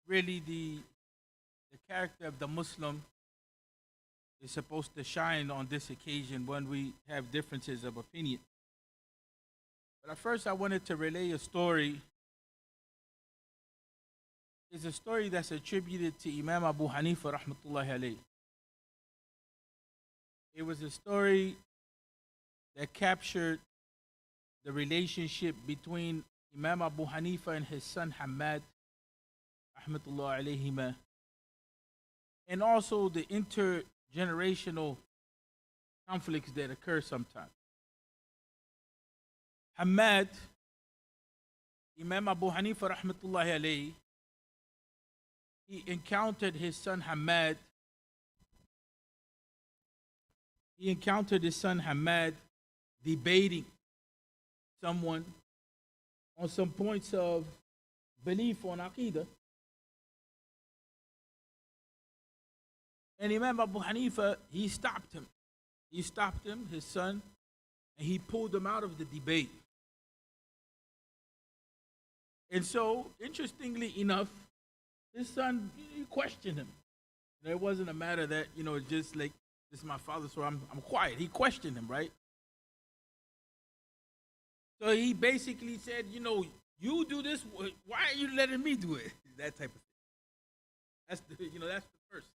really the character of the Muslim is supposed to shine on this occasion when we have differences of opinion. But at first, I wanted to relay a story. It's a story that's attributed to Imam Abu Hanifa rahmatullahi alayhi. It was a story that captured the relationship between Imam Abu Hanifa and his son Hamad rahmatullahi alayhima, and also the intergenerational conflicts that occur sometimes. Hamad, Imam Abu Hanifa rahmatullahi alayhi, he encountered his son Hamad. He encountered his son Hamad debating someone on some points of belief on Aqidah. And Imam Abu Hanifa, he stopped him. He stopped him, his son, and he pulled him out of the debate. And so, interestingly enough, his son, he questioned him. It wasn't a matter that, just like, this is my father, so I'm quiet. He questioned him, right? So he basically said, you do this, why are you letting me do it? That type of thing. That's the first.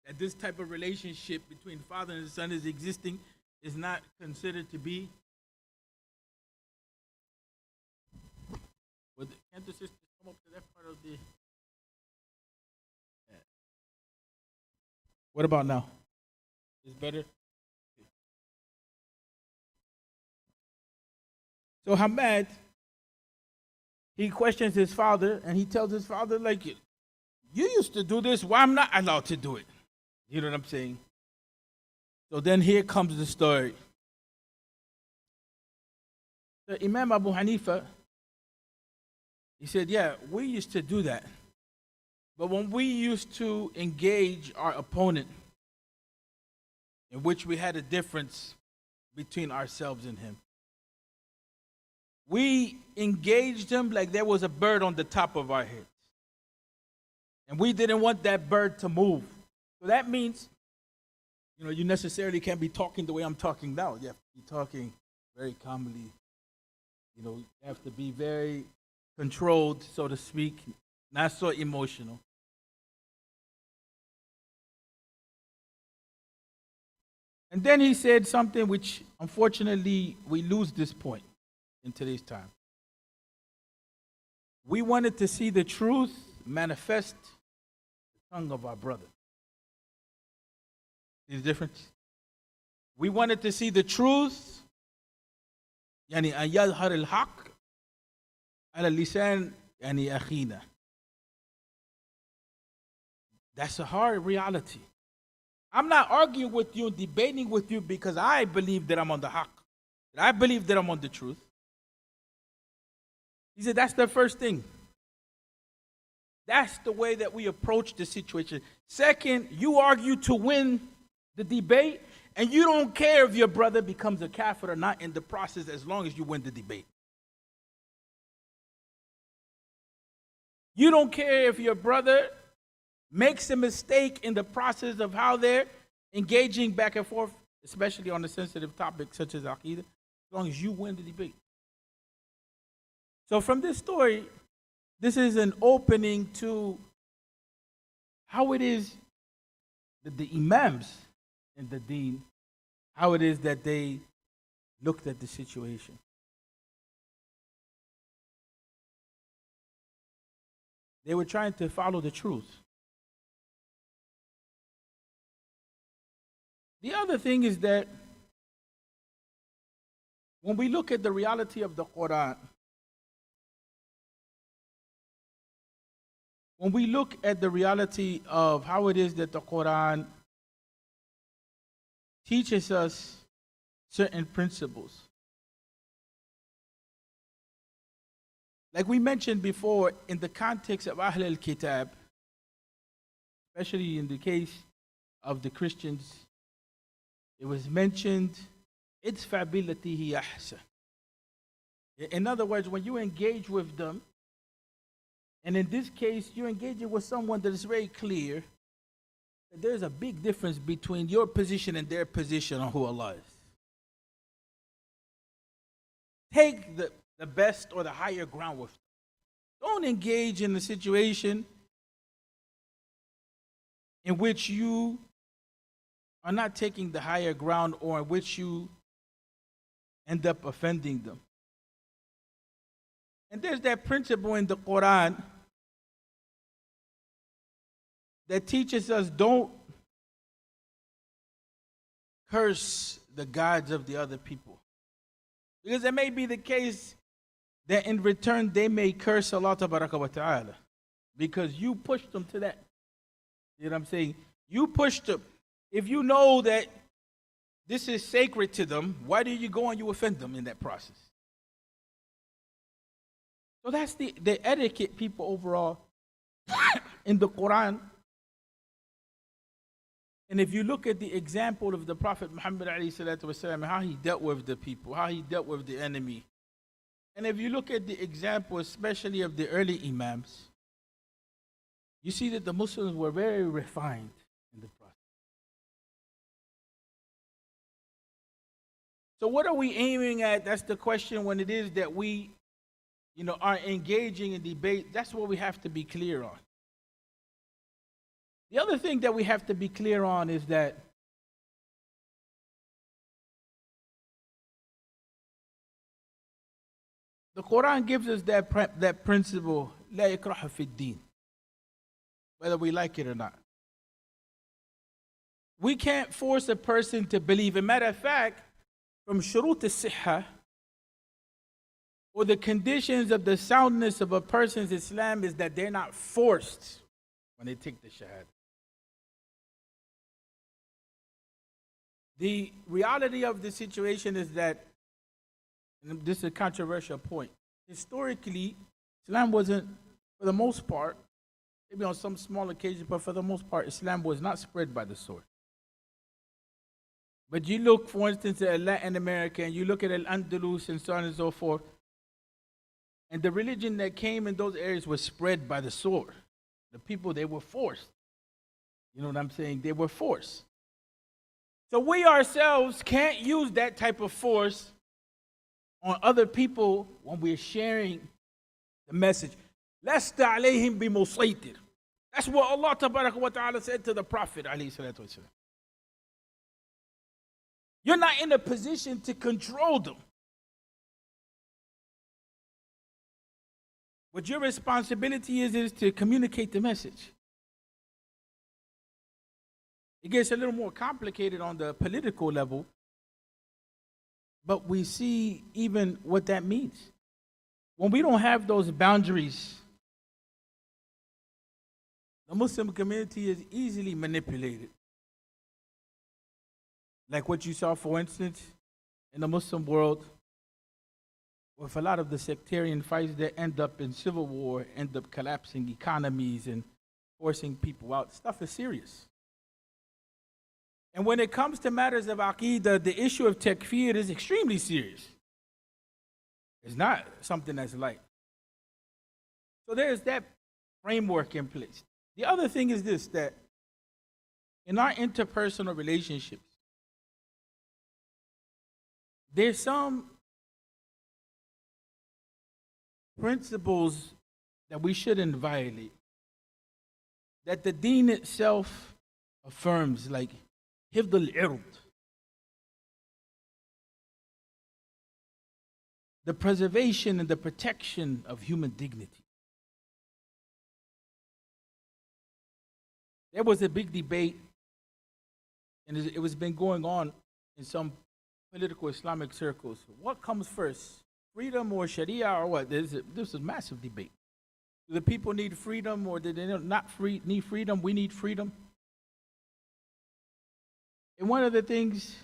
That this type of relationship between father and son is existing is not considered to be. Can't the sisters come up to that part of the... Yeah. What about now? Is better? So Hamad, he questions his father, and he tells his father, like, you used to do this, why I'm not allowed to do it? You know what I'm saying? So then here comes the story. The Imam Abu Hanifa, he said, yeah, we used to do that. But when we used to engage our opponent, in which we had a difference between ourselves and him, we engaged him like there was a bird on the top of our heads. And we didn't want that bird to move. So that means, you necessarily can't be talking the way I'm talking now. You have to be talking very calmly. You have to be very controlled, so to speak, not so emotional. And then he said something which, unfortunately, we lose this point in today's time. We wanted to see the truth manifest the tongue of our brother. See the difference? We wanted to see the truth, يعني أن يظهر الحق على اللسان يعني أخينا. That's a hard reality. I'm not arguing with you and debating with you because I believe that I'm on the haqq. I believe that I'm on the truth. He said that's the first thing. That's the way that we approach the situation. Second, you argue to win the debate, and you don't care if your brother becomes a kafir or not in the process as long as you win the debate. You don't care if your brother makes a mistake in the process of how they're engaging back and forth, especially on a sensitive topic such as Aqidah, as long as you win the debate. So from this story, this is an opening to how it is that the Imams in the Deen, how it is that they looked at the situation. They were trying to follow the truth. The other thing is that when we look at the reality of the Quran, when we look at the reality of how it is that the Quran teaches us certain principles, like we mentioned before, in the context of Ahl al-Kitab, especially in the case of the Christians, it was mentioned, idfa billati hiya ahsan. In other words, when you engage with them And in this case, you're engaging with someone that is very clear that there's a big difference between your position and their position on who Allah is. Take the best or the higher ground with them. Don't engage in a situation in which you are not taking the higher ground or in which you end up offending them. And there's that principle in the Quran that teaches us don't curse the gods of the other people. Because it may be the case that in return they may curse Allah Tabaraka wa Ta'ala because you pushed them to that. You know what I'm saying? You pushed them. If you know that this is sacred to them, why do you go and you offend them in that process? So that's the etiquette, people, overall in the Quran. And if you look at the example of the Prophet Muhammad ﷺ, how he dealt with the people, how he dealt with the enemy, and if you look at the example, especially of the early Imams, you see that the Muslims were very refined in the process. So what are we aiming at? That's the question when it is that we, are engaging in debate. That's what we have to be clear on. The other thing that we have to be clear on is that the Quran gives us that principle, la ikraha fi din, whether we like it or not. We can't force a person to believe. As a matter of fact, from shurut al-sihha, or the conditions of the soundness of a person's Islam, is that they're not forced when they take the shahada. The reality of the situation is that, and this is a controversial point, historically, Islam wasn't, for the most part, maybe on some small occasions, but for the most part, Islam was not spread by the sword. But you look, for instance, at Latin America, and you look at Al-Andalus and so on and so forth, and the religion that came in those areas was spread by the sword. The people, they were forced. You know what I'm saying? They were forced. So we ourselves can't use that type of force on other people when we're sharing the message. Lasta alayhim bimusaytir. That's what Allah Tabaraka wa Ta'ala said to the Prophet alayhi salatu wasalam. You're not in a position to control them. What your responsibility is to communicate the message. It gets a little more complicated on the political level, but we see even what that means. When we don't have those boundaries, the Muslim community is easily manipulated. Like what you saw, for instance, in the Muslim world, with a lot of the sectarian fights that end up in civil war, end up collapsing economies and forcing people out. Stuff is serious. And when it comes to matters of Aqidah, the issue of takfir is extremely serious. It's not something that's light. So there's that framework in place. The other thing is this, that in our interpersonal relationships, there's some principles that we shouldn't violate, that the deen itself affirms, like hifd al-ird, the preservation and the protection of human dignity. There was a big debate, and it was been going on in some political Islamic circles. What comes first, freedom or Sharia or what? This is a massive debate. Do the people need freedom or do they not need freedom? We need freedom. And one of the things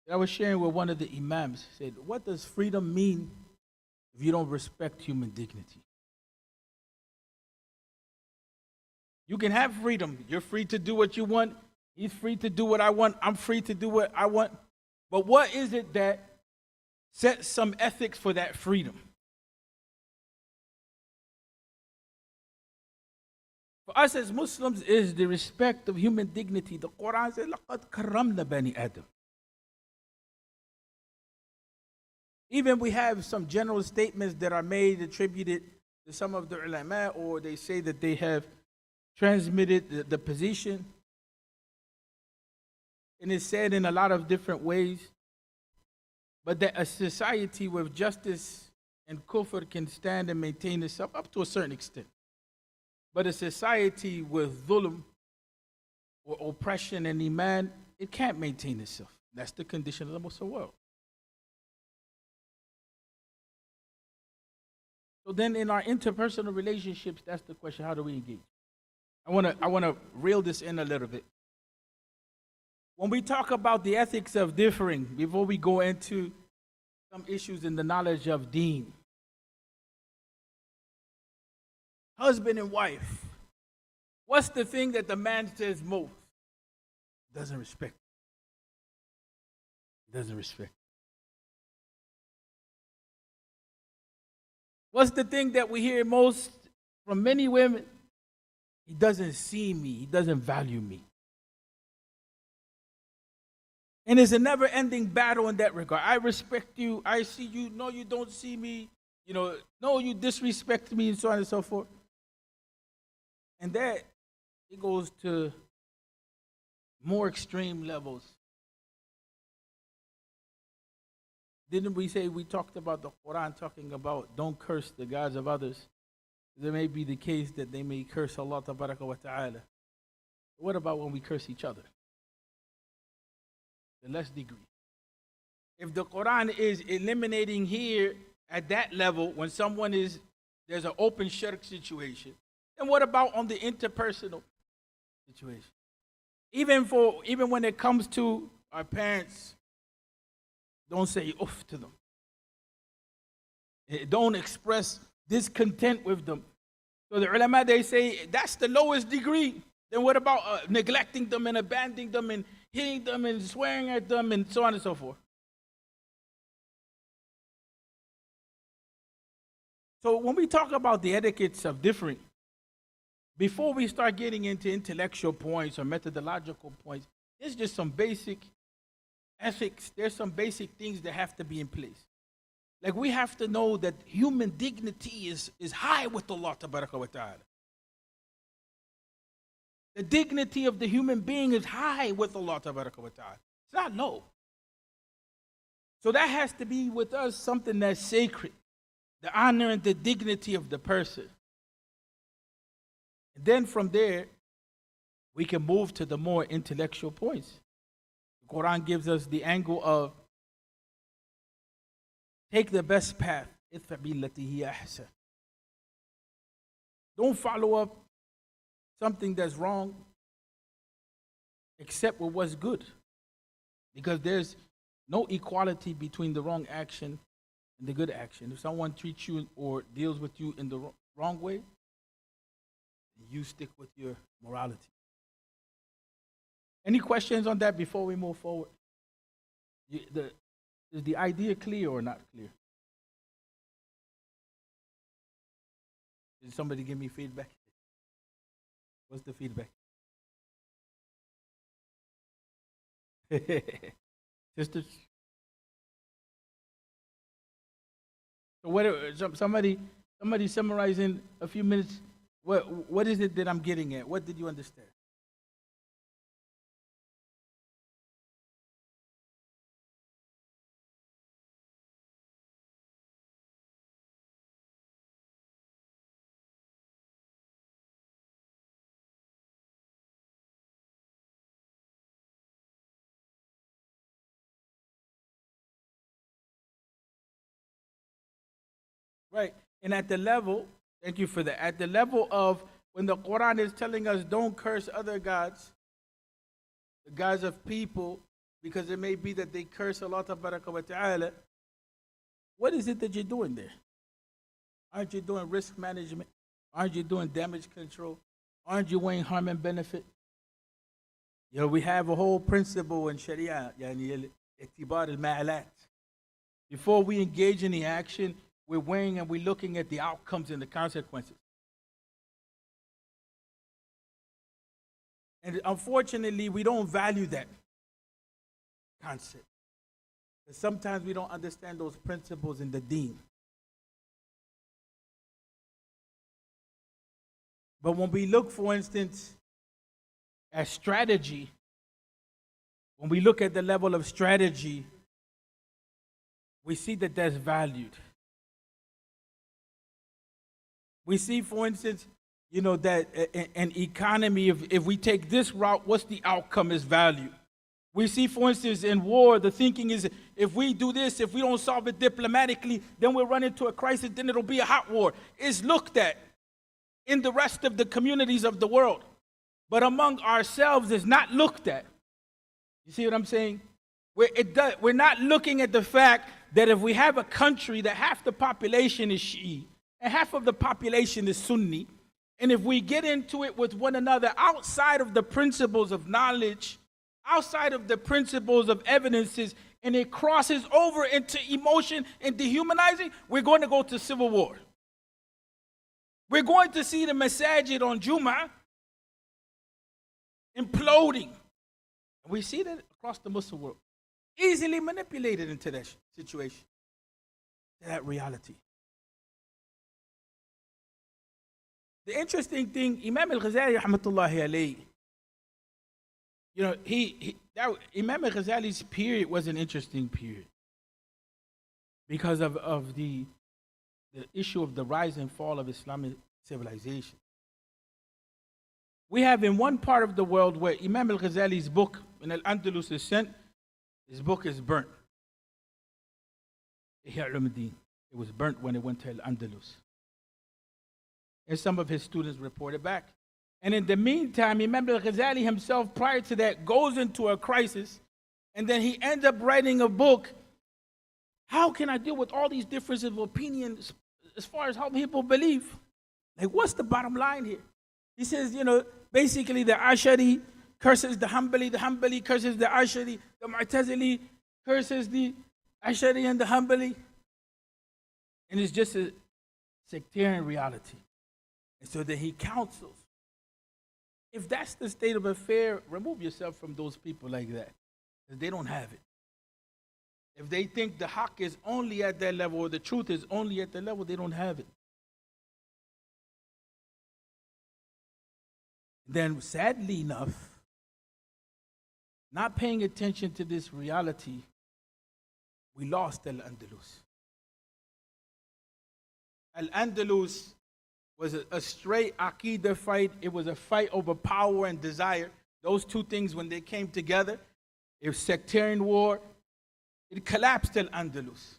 that I was sharing with one of the imams said, what does freedom mean if you don't respect human dignity? You can have freedom. You're free to do what you want. He's free to do what I want. I'm free to do what I want. But what is it that sets some ethics for that freedom? For us as Muslims is the respect of human dignity. The Quran says, لَقَدْ كَرَّمْنَا بَنِي Adam. Even we have some general statements that are made, attributed to some of the ulama, or they say that they have transmitted the position. And it's said in a lot of different ways. But that a society with justice and kufr can stand and maintain itself up to a certain extent. But a society with dhulm or oppression and iman, it can't maintain itself. That's the condition of the Muslim world. So then in our interpersonal relationships, that's the question, how do we engage? I want to reel this in a little bit. When we talk about the ethics of differing, before we go into some issues in the knowledge of deen, husband and wife, what's the thing that the man says most? Doesn't respect. Doesn't respect. What's the thing that we hear most from many women? He doesn't see me. He doesn't value me. And it's a never-ending battle in that regard. I respect you. I see you. No, you don't see me. No, you disrespect me, and so on and so forth. And that, it goes to more extreme levels. Didn't we say, we talked about the Quran talking about don't curse the gods of others? There may be the case that they may curse Allah tabaraka wa ta'ala. What about when we curse each other? The less degree. If the Quran is eliminating here at that level, when there's an open shirk situation, then what about on the interpersonal situation? Even when it comes to our parents, don't say oof to them. Don't express discontent with them. So the ulama, they say that's the lowest degree. Then what about neglecting them and abandoning them and hitting them and swearing at them and so on and so forth? So when we talk about the etiquettes of differing, before we start getting into intellectual points or methodological points, there's just some basic ethics. There's some basic things that have to be in place. Like we have to know that human dignity is high with Allah tabaraka wa ta'ala. The dignity of the human being is high with Allah tabaraka wa ta'ala. It's not low. So that has to be with us something that's sacred. The honor and the dignity of the person. And then from there, we can move to the more intellectual points. The Quran gives us the angle of take the best path. Don't follow up something that's wrong except with what's good. Because there's no equality between the wrong action and the good action. If someone treats you or deals with you in the wrong way, you stick with your morality. Any questions on that before we move forward? Is the idea clear or not clear? Did somebody give me feedback? What's the feedback? Sisters? So what? Somebody summarize in a few minutes. What is it that I'm getting at? What did you understand? Right. And at the level, thank you for that. At the level of when the Quran is telling us don't curse other gods, the gods of people, because it may be that they curse Allah tabaraka wa ta'ala, what is it that you're doing there? Aren't you doing risk management? Aren't you doing damage control? Aren't you weighing harm and benefit? We have a whole principle in Sharia, يعني اعتبار المعلات. Before we engage in the action, we're weighing and we're looking at the outcomes and the consequences. And unfortunately, we don't value that concept. Because sometimes we don't understand those principles in the deen. But when we look, for instance, at strategy, when we look at the level of strategy, we see that that's valued. We see, for instance, that an economy, if we take this route, what's the outcome is valued. We see, for instance, in war, the thinking is if we do this, if we don't solve it diplomatically, then we'll run into a crisis, then it'll be a hot war. It's looked at in the rest of the communities of the world. But among ourselves, it's not looked at. You see what I'm saying? We're not looking at the fact that if we have a country that half the population is Shi'i and half of the population is Sunni, and if we get into it with one another outside of the principles of knowledge, outside of the principles of evidences, and it crosses over into emotion and dehumanizing, we're going to go to civil war. We're going to see the masajid on Jummah imploding. We see that across the Muslim world. Easily manipulated into that situation, to that reality. The interesting thing, Imam al-Ghazali, rahmatullahi alayhi, Imam al-Ghazali's period was an interesting period because of the issue of the rise and fall of Islamic civilization. We have in one part of the world where Imam al-Ghazali's book in Al-Andalus is sent, his book is burnt. It was burnt when it went to Al-Andalus. And some of his students reported back. And in the meantime, Imam al-Ghazali himself, prior to that, goes into a crisis, and then he ends up writing a book. How can I deal with all these differences of opinions as far as how people believe? Like, what's the bottom line here? He says, basically the Ashari curses the Hanbali curses the Ashari, the Mu'tazili curses the Ashari and the Hanbali. And it's just a sectarian reality. And so then he counsels, if that's the state of affair, remove yourself from those people like that, because they don't have it. If they think the haqq is only at that level or the truth is only at that level, they don't have it. Then sadly enough, not paying attention to this reality, we lost Al-Andalus. Al-Andalus was a straight Aqidah fight. It was a fight over power and desire. Those two things, when they came together, it was sectarian war. It collapsed Al-Andalus.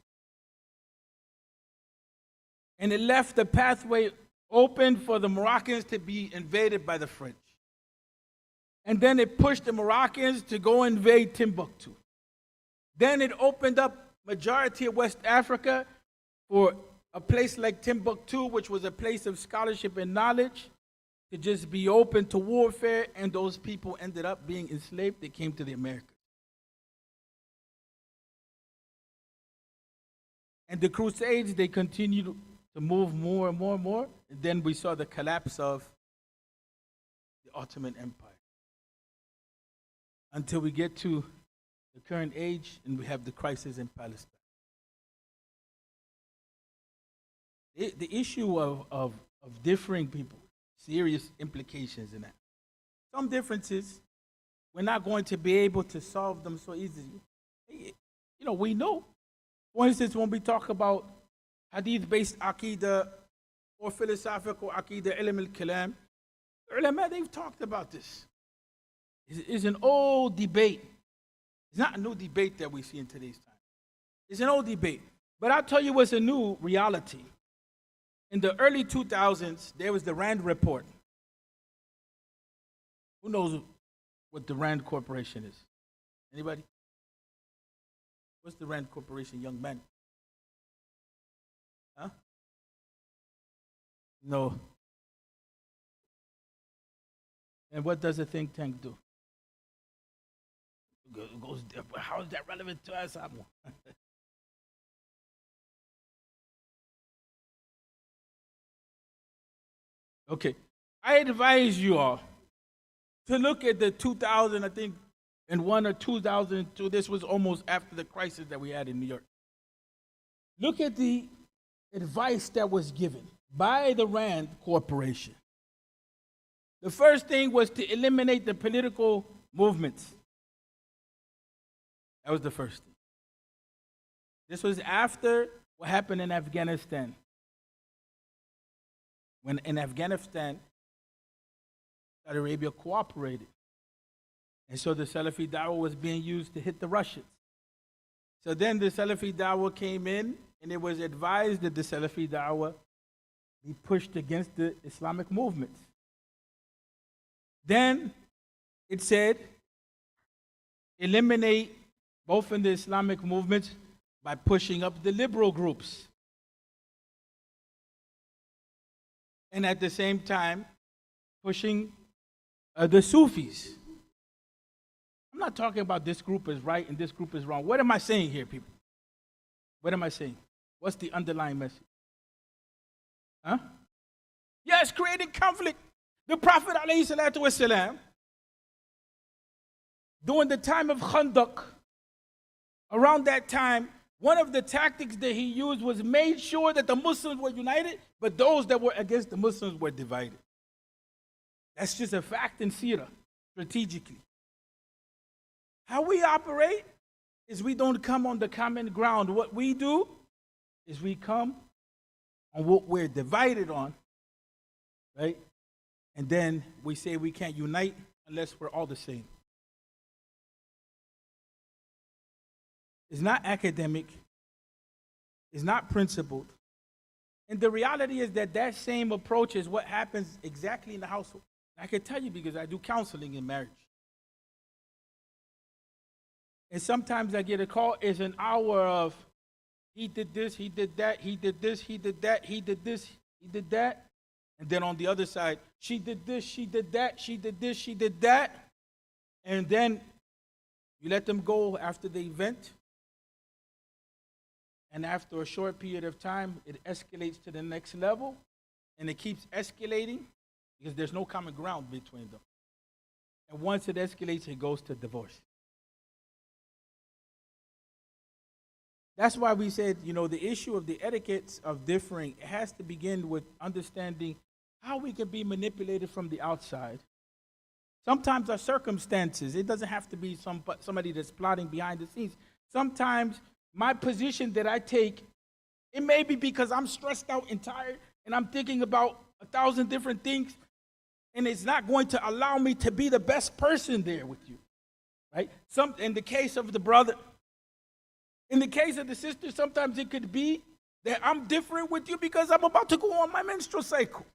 And it left the pathway open for the Moroccans to be invaded by the French. And then it pushed the Moroccans to go invade Timbuktu. Then it opened up majority of West Africa for a place like Timbuktu, which was a place of scholarship and knowledge, to just be open to warfare, and those people ended up being enslaved. They came to the Americas. And the Crusades, they continued to move more and more and more. And then we saw the collapse of the Ottoman Empire. Until we get to the current age and we have the crisis in Palestine. The issue of differing people, serious implications in that. Some differences, we're not going to be able to solve them so easily. We know. For instance, when we talk about hadith-based aqidah or philosophical aqidah, ilm al-kalam, ulama, they've talked about this. It's an old debate. It's not a new debate that we see in today's time. It's an old debate. But I'll tell you what's a new reality. In the early 2000s, there was the Rand report. Who knows what the Rand Corporation is? Anybody? What's the Rand Corporation, young man? Huh? No. And what does a think tank do? How is that relevant to us? Okay. I advise you all to look at the 2000, I think, and 1 or 2002, this was almost after the crisis that we had in New York. Look at the advice that was given by the Rand Corporation. The first thing was to eliminate the political movements. That was the first thing. This was after what happened in Afghanistan. When in Afghanistan, Saudi Arabia cooperated. And so the Salafi Dawah was being used to hit the Russians. So then the Salafi Dawah came in, and it was advised that the Salafi Dawah be pushed against the Islamic movements. Then it said, eliminate both in the Islamic movements by pushing up the liberal groups. And at the same time, pushing the Sufis. I'm not talking about this group is right and this group is wrong. What am I saying here, people? What am I saying? What's the underlying message? Huh? Yes, creating conflict. The Prophet ﷺ, during the time of Khandaq, around that time, one of the tactics that he used was made sure that the Muslims were united, but those that were against the Muslims were divided. That's just a fact in Sirah, strategically. How we operate is we don't come on the common ground. What we do is we come on what we're divided on, right? And then we say we can't unite unless we're all the same. It's not academic. It's not principled. And the reality is that that same approach is what happens exactly in the household. I can tell you because I do counseling in marriage. And sometimes I get a call, it's an hour of, he did this, he did that, he did this, he did that, he did this, he did that. And then on the other side, she did this, she did that, she did this, she did that. And then you let them go after the event. And after a short period of time, it escalates to the next level. And it keeps escalating because there's no common ground between them. And once it escalates, it goes to divorce. That's why we said, the issue of the etiquettes of differing, it has to begin with understanding how we can be manipulated from the outside. Sometimes our circumstances, it doesn't have to be somebody that's plotting behind the scenes. Sometimes my position that I take, it may be because I'm stressed out and tired and I'm thinking about 1,000 different things, and it's not going to allow me to be the best person there with you, right? In the case of the brother, in the case of the sister, sometimes it could be that I'm different with you because I'm about to go on my menstrual cycle,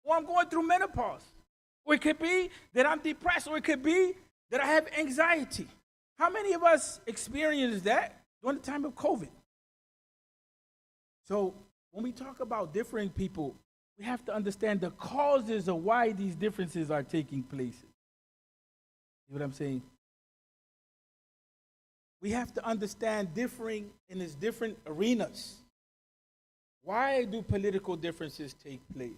or I'm going through menopause, or it could be that I'm depressed, or it could be that I have anxiety. How many of us experienced that during the time of COVID? So when we talk about differing people, we have to understand the causes of why these differences are taking place. See what I'm saying? We have to understand differing in its different arenas. Why do political differences take place?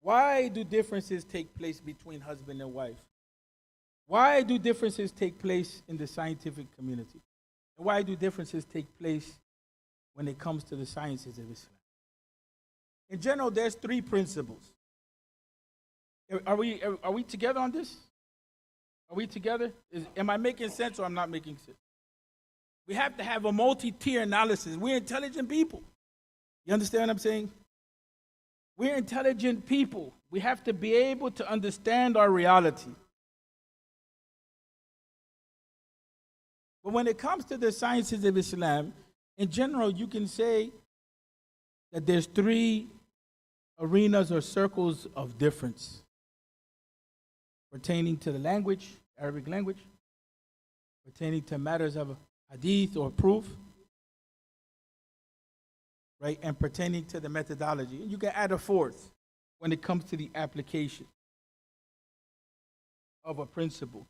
Why do differences take place between husband and wife? Why do differences take place in the scientific community? And why do differences take place when it comes to the sciences of Islam? In general, there's 3 principles. Are we together on this? Are we together? Am I making sense or I'm not making sense? We have to have a multi-tier analysis. We're intelligent people. You understand what I'm saying? We're intelligent people. We have to be able to understand our reality. But when it comes to the sciences of Islam, in general, you can say that there's 3 arenas or circles of difference pertaining to the language, Arabic language, pertaining to matters of hadith or proof, right, and pertaining to the methodology. And you can add a 4th when it comes to the application of a principle.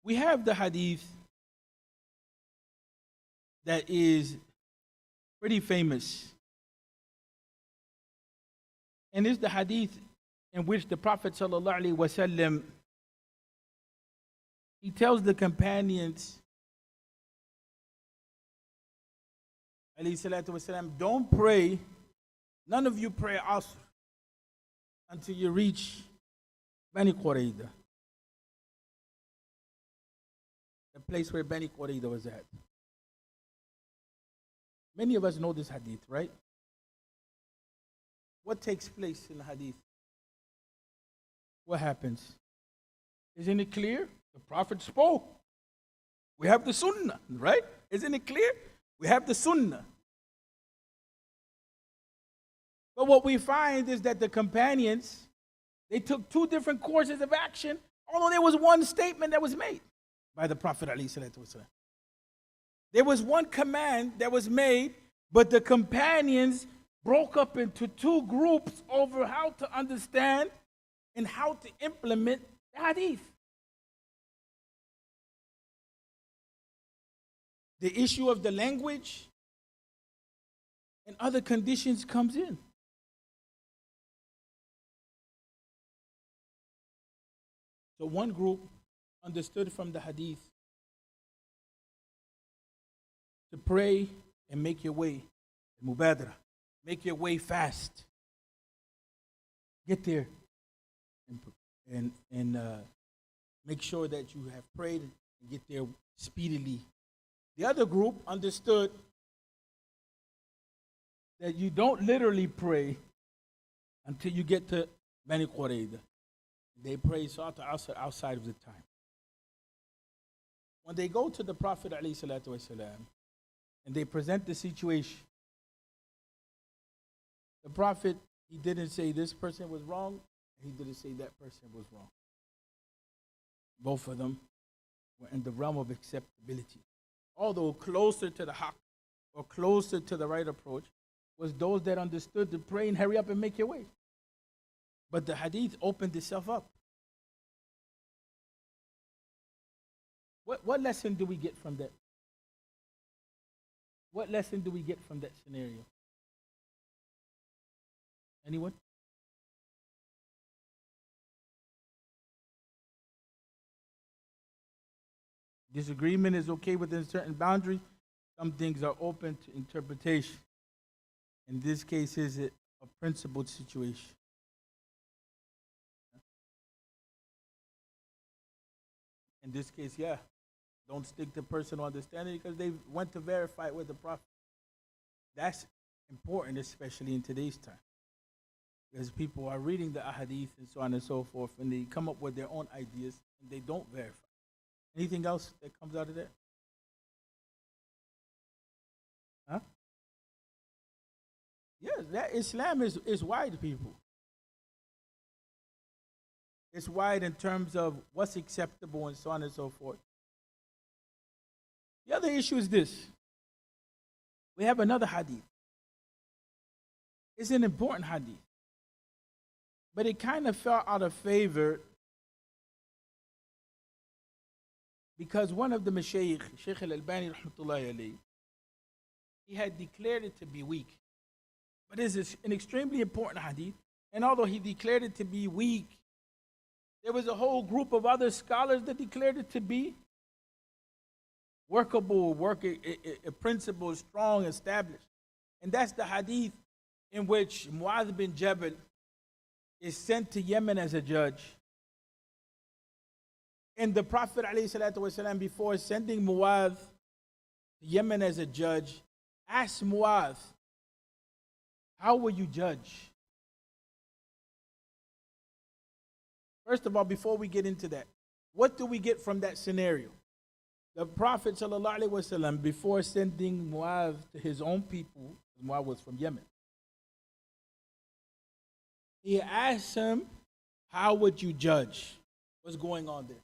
We have the hadith that is pretty famous And it's the hadith in which the Prophet sallallahu alaihi wasallam, he tells the companions, alayhi salatu wasalam, don't pray, none of you pray Asr until you reach Bani Qurayda, the place where Bani Qurayda was at. Many of us know this hadith, right? What takes place in the hadith? What happens? Isn't it clear? The Prophet spoke. We have the Sunnah, right? Isn't it clear? We have the Sunnah. But what we find is that the companions, they took two different courses of action, although there was one statement that was made by the Prophet ﷺ. There was one command that was made, but the companions broke up into two groups over how to understand and how to implement the hadith. The issue of the language and other conditions comes in. So one group understood from the hadith to pray and make your way, mubadara, make your way fast. Get there and make sure that you have prayed and get there speedily. The other group understood that you don't literally pray until you get to Bani Qurayda. They pray Salat al-Asr outside of the time. When they go to the Prophet ﷺ and they present the situation, the Prophet, he didn't say this person was wrong, he didn't say that person was wrong. Both of them were in the realm of acceptability. Although closer to the haqq or closer to the right approach was those that understood to pray and hurry up and make your way. But the hadith opened itself up. What lesson do we get from that? What lesson do we get from that scenario? Anyone? Disagreement is okay within certain boundaries. Some things are open to interpretation. In this case, is it a principled situation? In this case, yeah. Don't stick to personal understanding because they went to verify it with the Prophet. That's important, especially in today's time. Because people are reading the ahadith and so on and so forth, and they come up with their own ideas, and they don't verify. Anything else that comes out of that? Huh? Yes, that Islam is wide, people. It's wide in terms of what's acceptable and so on and so forth. The other issue is this. We have another hadith. It's an important hadith. But it kind of fell out of favor because one of the mashayikh, Shaykh al-Albani rahmatullahi alayhi, he had declared it to be weak. But it's an extremely important hadith. And although he declared it to be weak, there was a whole group of other scholars that declared it to be workable, a principle, strong, established. And that's the hadith in which Mu'adh bin Jabal is sent to Yemen as a judge. And the Prophet ﷺ, before sending Mu'adh to Yemen as a judge, asked Mu'adh, how will you judge? First of all, before we get into that, what do we get from that scenario? The Prophet ﷺ, before sending Mu'adh to his own people, Mu'adh was from Yemen, he asked him, how would you judge? What's going on there?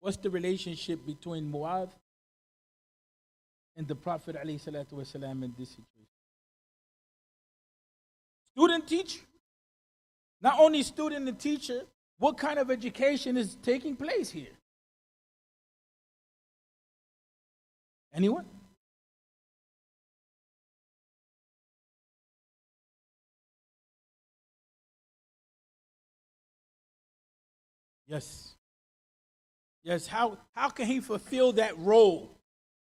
What's the relationship between Mu'adh and the Prophet ﷺ in this situation? Student, teacher. Not only student and teacher, what kind of education is taking place here? Anyone? Yes. Yes. How can he fulfill that role?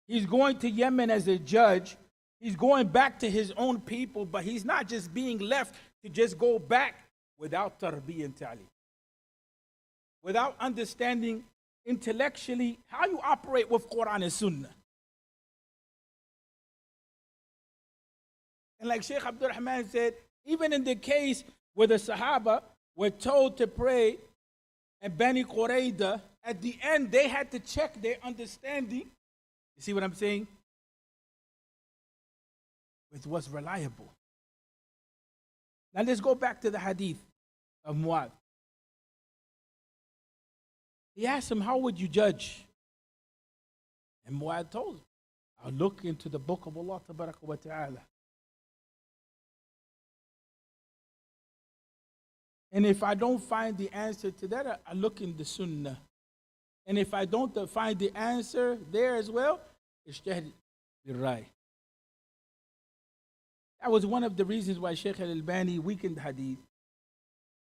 He's going to Yemen as a judge. He's going back to his own people, but he's not just being left to just go back without tarbiyah and ta'lim, without understanding intellectually how you operate with Quran and Sunnah. And like Sheikh Abdul Rahman said, even in the case where the Sahaba were told to pray at Bani Qurayda, at the end they had to check their understanding. You see what I'm saying? With what's reliable. Now let's go back to the hadith of Mu'adh. He asked him, how would you judge? And Mu'adh told him, I'll look into the book of Allah Tabaraka wa Ta'ala. And if I don't find the answer to that, I look in the Sunnah. And if I don't find the answer there as well, ijtihad bil-rai. That was one of the reasons why Sheikh al-Albani weakened hadith.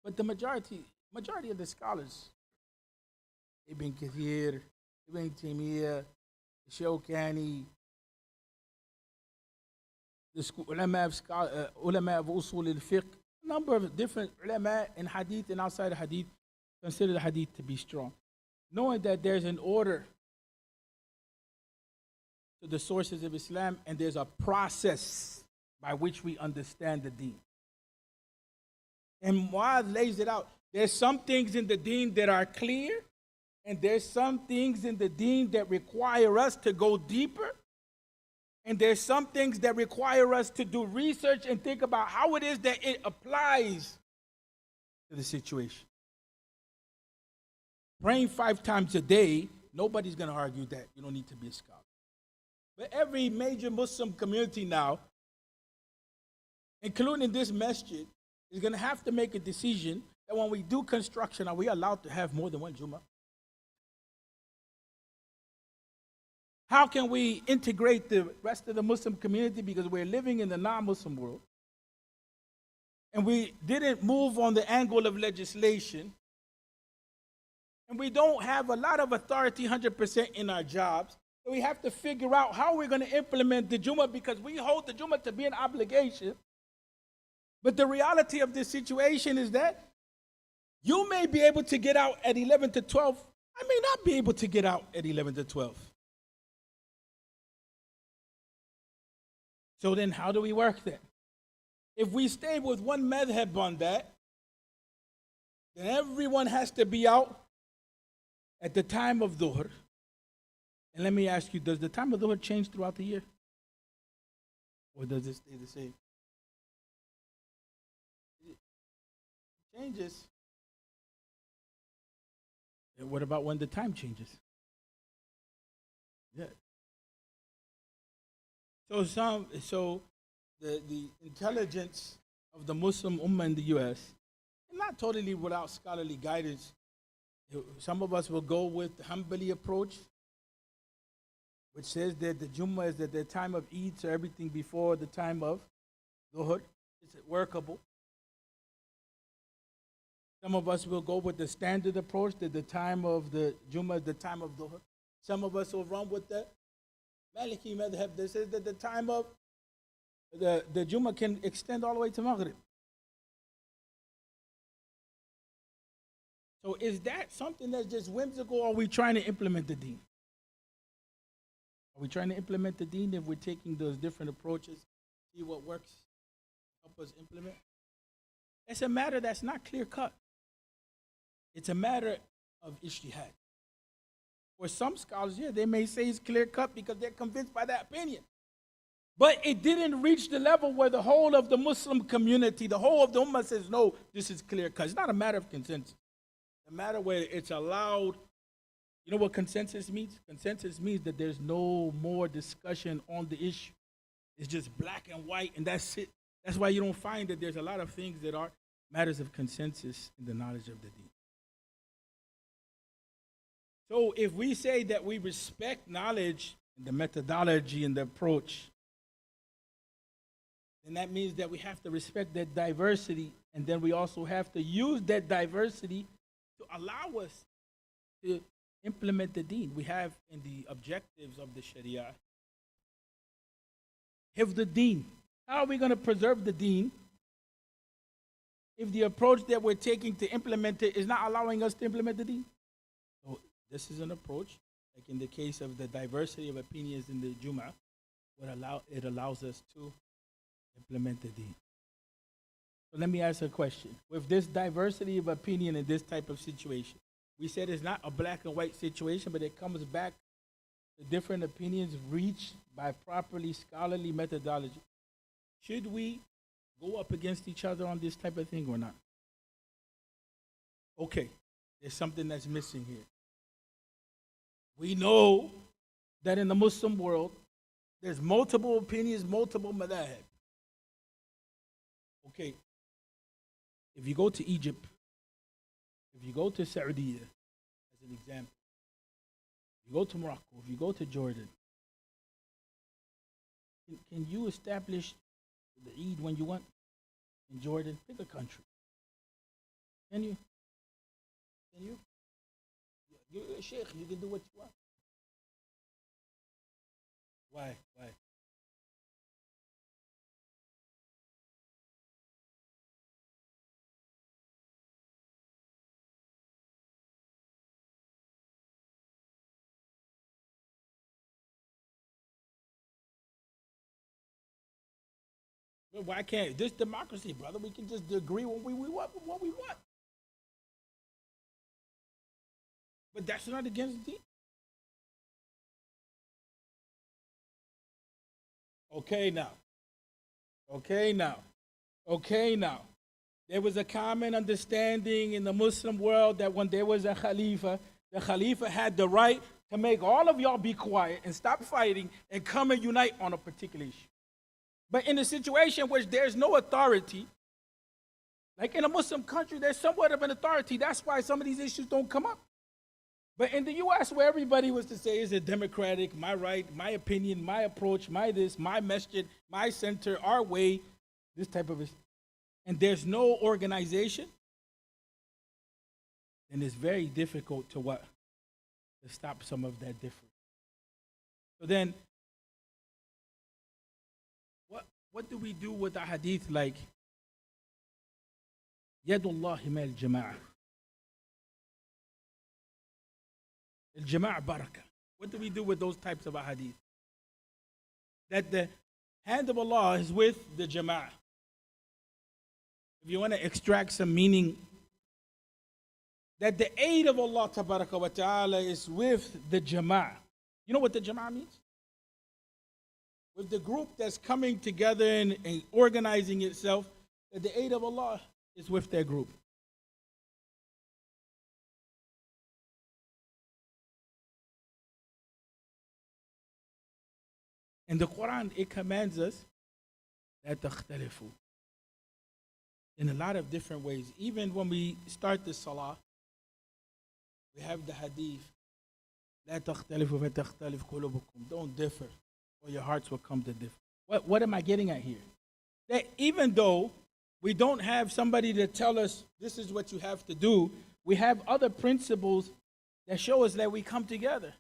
But the majority of the scholars, Ibn Kathir, Ibn Taymiyyah, Shawkani, the ulama of usul al-fiqh, a number of different ulama in hadith and outside of hadith consider the hadith to be strong. Knowing that there's an order to the sources of Islam and there's a process by which we understand the deen. And Mu'adh lays it out. There's some things in the deen that are clear, and there's some things in the deen that require us to go deeper, and there's some things that require us to do research and think about how it is that it applies to the situation. Praying 5 times a day, nobody's going to argue that. You don't need to be a scholar. But every major Muslim community now, including this masjid, is going to have to make a decision that when we do construction, are we allowed to have more than one Jummah? How can we integrate the rest of the Muslim community, because we're living in the non-Muslim world, and we didn't move on the angle of legislation, and we don't have a lot of authority 100% in our jobs, so we have to figure out how we're going to implement the Jummah, because we hold the Jummah to be an obligation. But the reality of this situation is that you may be able to get out at 11 to 12. I may not be able to get out at 11 to 12. So then how do we work that? If we stay with one madhab on that, then everyone has to be out at the time of Dhuhr. And let me ask you, does the time of Dhuhr change throughout the year? Or does it stay the same? It changes. And what about when the time changes? Yeah. So the intelligence of the Muslim Ummah in the U.S., not totally without scholarly guidance. Some of us will go with the Hanbali approach, which says that the Jummah is at the time of Eid, so everything before the time of Dhuhr is workable. Some of us will go with the standard approach, that the time of the Jummah is the time of Dhuhr. Some of us will run with the Maliki madhab that says that the time of the Jummah can extend all the way to Maghrib. So is that something that's just whimsical, or are we trying to implement the deen? Are we trying to implement the deen if we're taking those different approaches, see what works, help us implement? It's a matter that's not clear cut. It's a matter of ijtihad. For some scholars, yeah, they may say it's clear cut because they're convinced by that opinion. But it didn't reach the level where the whole of the Muslim community, the whole of the Ummah says, no, this is clear cut. It's not a matter of consensus. It's a matter where it's allowed. You know what consensus means? Consensus means that there's no more discussion on the issue. It's just black and white, and that's it. That's why you don't find that there's a lot of things that are matters of consensus in the knowledge of the deen. So if we say that we respect knowledge, and the methodology and the approach, then that means that we have to respect that diversity, and then we also have to use that diversity to allow us to implement the deen. We have in the objectives of the Sharia, hifd the deen. How are we going to preserve the deen if the approach that we're taking to implement it is not allowing us to implement the deen? So this is an approach, like in the case of the diversity of opinions in the Jum'ah, it allows us to implement the deen. So let me ask a question. With this diversity of opinion in this type of situation, we said it's not a black and white situation, but it comes back to different opinions reached by properly scholarly methodology. Should we go up against each other on this type of thing or not? Okay, there's something that's missing here. We know that in the Muslim world, there's multiple opinions, multiple madhab. Okay, if you go to Egypt, if you go to Saudi, as an example, if you go to Morocco, if you go to Jordan, can you establish the Eid when you want in Jordan? Pick a country. Can you? Can you? You're a sheikh, you can do what you want. Why? Why? Well, why can't this democracy, brother? We can just agree when we want what we want. But that's not against the deen. Okay now. Okay now. Okay now. There was a common understanding in the Muslim world that when there was a Khalifa, the Khalifa had the right to make all of y'all be quiet and stop fighting and come and unite on a particular issue. But in a situation where there's no authority, like in a Muslim country, there's somewhat of an authority. That's why some of these issues don't come up. But in the U.S., where everybody was to say, is it democratic, my right, my opinion, my approach, my this, my masjid, my center, our way, this type of, and there's no organization, then it's very difficult to what? To stop some of that difference. So then, what do we do with a hadith like, Yadullahi ma al-jama'ah? Al-jama'ah barakah. What do we do with those types of hadith? That the hand of Allah is with the jama'ah. If you want to extract some meaning, that the aid of Allah tabaraka wa ta'ala is with the jama'ah. You know what the jama'ah means? With the group that's coming together and organizing itself, that the aid of Allah is with their group. In the Quran, it commands us that takhtalifu in a lot of different ways. Even when we start the salah, we have the hadith, لا تختلفوا فتختلف قلوبكم. Don't differ, or your hearts will come to differ. What am I getting at here? That even though we don't have somebody to tell us this is what you have to do, we have other principles that show us that we come together.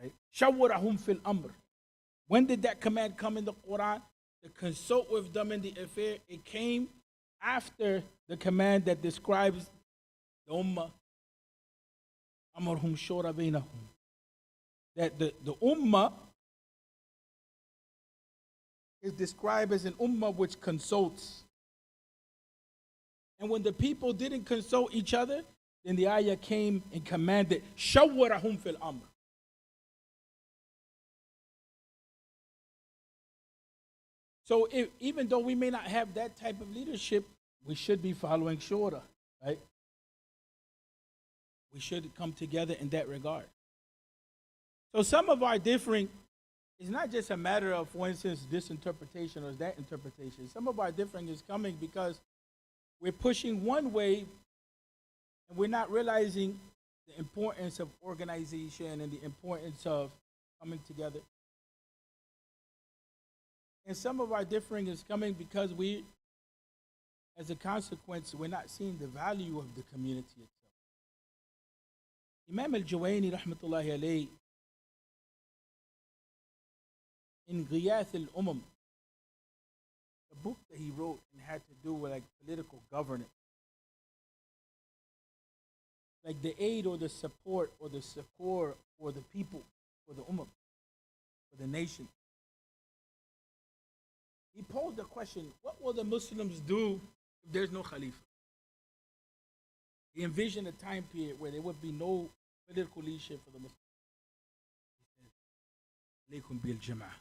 Right? شَوَّرَهُمْ فِي الْأَمْرِ. When did that command come in the Quran? To consult with them in the affair. It came after the command that describes the ummah. أَمَرْهُمْ شُورَ بَيْنَهُمْ. That the ummah is described as an ummah which consults. And when the people didn't consult each other, then the ayah came and commanded, شَوَّرَهُمْ فِي الْأَمْرِ. So even though we may not have that type of leadership, we should be following shura, right? We should come together in that regard. So some of our differing is not just a matter of, for instance, this interpretation or that interpretation. Some of our differing is coming because we're pushing one way and we're not realizing the importance of organization and the importance of coming together. And some of our differing is coming because we, as a consequence, we're not seeing the value of the community itself. Imam al-Juwayni rahmatullahi alayhi, in Ghiyath al-Umam, the book that he wrote and had to do with like political governance, like the aid or the support or the succor for the people, for the ummah, for the nation. He posed the question, what will the Muslims do if there's no Khalifa? He envisioned a time period where there would be no political leadership for the Muslims. He said, "Alaykum bil jama'ah."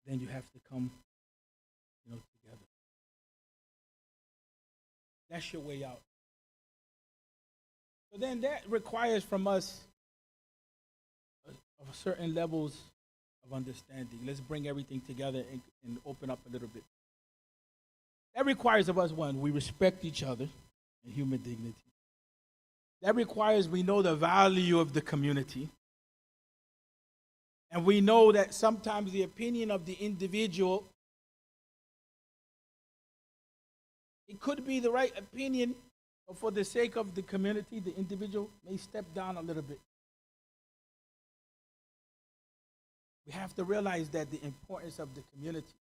Then you have to come, together. That's your way out. So then that requires from us of certain levels of understanding. Let's bring everything together and open up a little bit. That requires of us, one, we respect each other and human dignity. That requires we know the value of the community. And we know that sometimes the opinion of the individual, it could be the right opinion, but for the sake of the community, the individual may step down a little bit. We have to realize that the importance of the community.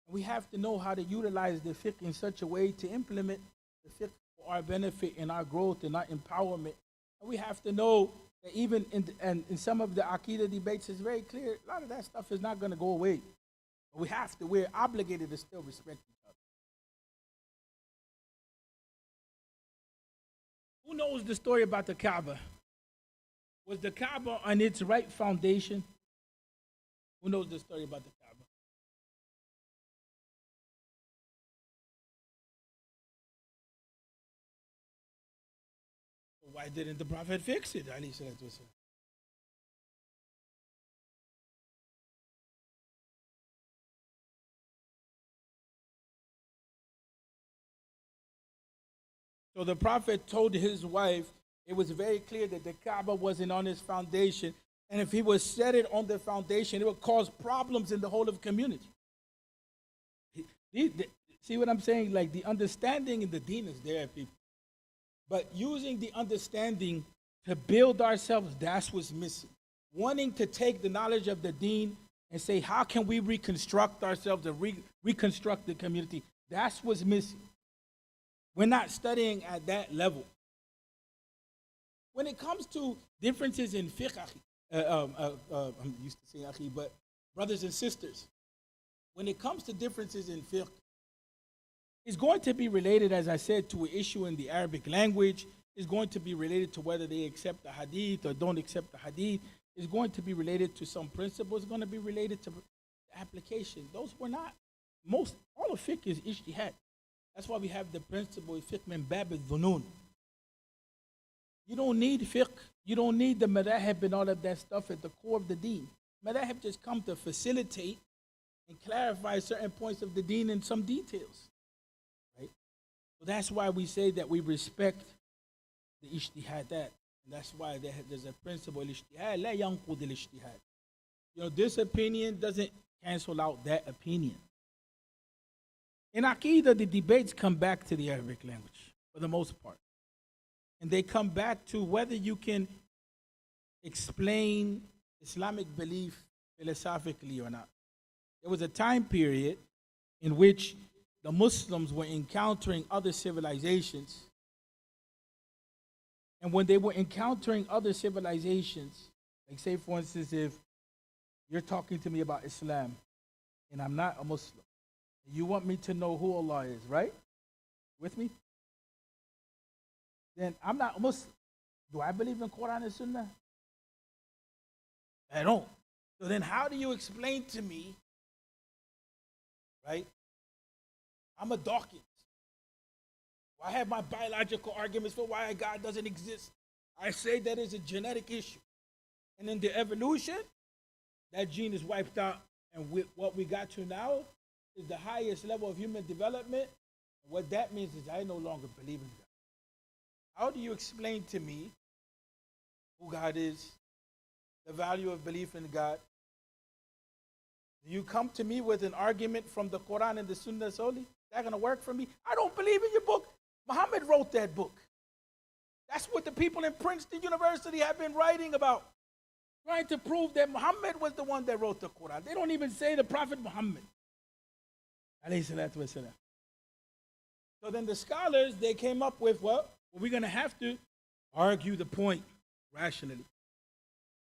We have to know how to utilize the fiqh in such a way to implement the fiqh for our benefit and our growth and our empowerment. And we have to know that even in some of the Aqidah debates, it's very clear, a lot of that stuff is not going to go away. But we're obligated to still respect each other. Who knows the story about the Kaaba? Was the Kaaba on its right foundation? Who knows the story about the Kaaba? Why didn't the Prophet fix it? So the Prophet told his wife, it was very clear that the Kaaba wasn't on his foundation. And if he was set it on the foundation, it would cause problems in the whole of the community. See what I'm saying? Like the understanding in the deen is there, people. But using the understanding to build ourselves, that's what's missing. Wanting to take the knowledge of the deen and say, how can we reconstruct ourselves and reconstruct the community? That's what's missing. We're not studying at that level. When it comes to differences in fiqh, I'm used to saying akhi, but brothers and sisters, when it comes to differences in fiqh, it's going to be related, as I said, to an issue in the Arabic language. It's going to be related to whether they accept the hadith or don't accept the hadith. It's going to be related to some principles. It's going to be related to the application. Those were not, all of fiqh is ijtihad. That's why we have the principle, fiqh min bab al-dhunun. You don't need fiqh. You don't need the madahib and all of that stuff at the core of the deen. Madahib just come to facilitate and clarify certain points of the deen in some details. Right? So that's why we say that we respect the ijtihadat. And that's why there's a principle, ijtihad, la yanqud al-ijtihad. This opinion doesn't cancel out that opinion. In Aqidah, the debates come back to the Arabic language, for the most part. And they come back to whether you can explain Islamic belief philosophically or not. There was a time period in which the Muslims were encountering other civilizations. And when they were encountering other civilizations, like say for instance, if you're talking to me about Islam and I'm not a Muslim, you want me to know who Allah is, right? With me? Then I'm not a Muslim. Do I believe in Quran and Sunnah? I don't. So then how do you explain to me, right? I'm a Dawkins. I have my biological arguments for why God doesn't exist. I say that is a genetic issue. And in the evolution, that gene is wiped out. And what we got to now is the highest level of human development. And what that means is I no longer believe in God. How do you explain to me who God is, the value of belief in God? Do you come to me with an argument from the Quran and the Sunnah solely? Is that going to work for me? I don't believe in your book. Muhammad wrote that book. That's what the people in Princeton University have been writing about, trying to prove that Muhammad was the one that wrote the Quran. They don't even say the Prophet Muhammad. So then the scholars, they came up with, well, we're going to have to argue the point rationally.